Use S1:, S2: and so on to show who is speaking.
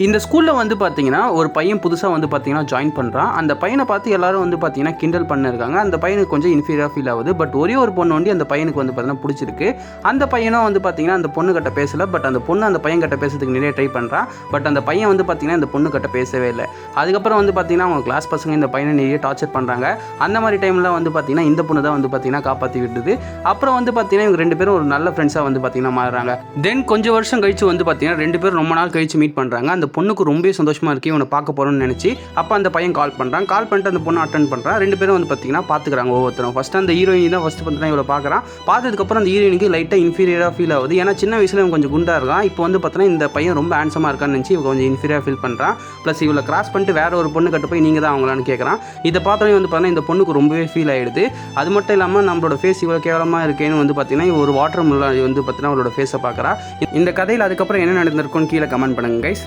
S1: இந்த ஸ்கூலில் வந்து பார்த்தீங்கன்னா ஒரு பையன் புதுசாக வந்து பார்த்தீங்கன்னா ஜாயின் பண்ணுறான். அந்த பையனை பார்த்து எல்லாரும் வந்து பார்த்தீங்கன்னா கிண்டல் பண்ணிருக்காங்க. அந்த பையனுக்கு கொஞ்சம் இன்ஃபீரியராக ஃபீல் ஆகுது. பட் ஒரே ஒரு பொண்ணு வந்து அந்த பையனுக்கு வந்து பார்த்தீங்கன்னா பிடிச்சிருக்கு. அந்த பையனும் வந்து பார்த்தீங்கன்னா அந்த பொண்ணு கிட்ட பேசலை. பட் அந்த பொண்ணு அந்த பையன் கிட்ட பேசுறதுக்கு நிறைய ட்ரை பண்ணுறான். பட் அந்த பையன் வந்து பார்த்தீங்கன்னா இந்த பொண்ணு கிட்ட பேசவே இல்லை. அதுக்கப்புறம் வந்து பார்த்தீங்கன்னா அவங்க கிளாஸ் பசங்க இந்த பையனை நிறைய டார்ச்சர் பண்ணுறாங்க. அந்த மாதிரி டைமில் வந்து பார்த்தீங்கன்னா இந்த பொண்ணு தான் வந்து பார்த்தீங்கன்னா காப்பாற்றி விட்டுது. அப்புறம் வந்து பார்த்தீங்கன்னா இவங்க 2 பேரும் ஒரு நல்ல ஃப்ரெண்ட்ஸாக வந்து பார்த்தீங்கன்னா மாறுறாங்க. தென் கொஞ்சம் வருஷம் கழிச்சு வந்து பார்த்தீங்கன்னா 2 பேரும் ரொம்ப நாள் கழிச்சு மீட் பண்ணுறாங்க. அந்த பொண்ணுக்கு ரொம்ப சந்தோஷமாக இருக்குது இவனை பார்க்க போகிறோன்னு நினச்சி. அப்போ அந்த பையன் கால் பண்ணுறான். கால் பண்ணிட்டு அந்த பொண்ணு அட்டன் பண்ணுறான். 2 பேரும் வந்து பார்த்தீங்கன்னா பார்த்துக்கிறாங்க ஒவ்வொருத்தரும். ஃபஸ்ட்டு அந்த ஹீரோயின் தான் ஃபஸ்ட்டு பார்த்தீங்கன்னா இவளை பார்க்குறான். பார்த்ததுக்கப்புறம் அந்த ஹீரோயினுக்கு லைட்டாக இன்ஃபீரியராக ஃபீல் ஆகுது. ஏன்னா சின்ன வயசில் இவன் கொஞ்சம் குண்டாக இருக்கான். இப்போ வந்து பார்த்தீங்கன்னா இந்த பையன் ரொம்ப ஹேண்ட்ஸமாக இருக்கான்னு நினச்சி இவங்க கொஞ்சம் இன்ஃபீரியராக ஃபீல் பண்ணுறான். ப்ளஸ் இவளை கிராஸ் பண்ணிட்டு வேற ஒரு பொண்ணு கிட்ட போய் நீங்கள் தான் அவங்களான்னு கேட்குறான். இதை பார்த்தோன்னே வந்து பார்த்தீங்கன்னா இந்த பொண்ணுக்கு ரொம்பவே ஃபீல் ஆகிடுது. அது மட்டும் இல்லாமல் நம்மளோட ஃபேஸ் இவ்வளோ கேவலமாக இருக்கேன்னு வந்து பார்த்தீங்கன்னா ஒரு வாட்டர் முள்ள வந்து பார்த்தீங்கன்னா அவளோட ஃபேஸை பார்க்குறா. இந்த கதையில் அதுக்கப்புறம் என்ன நடந்திருக்குன்னு கீழே கமெண்ட் பண்ணுங்க கைஸ்.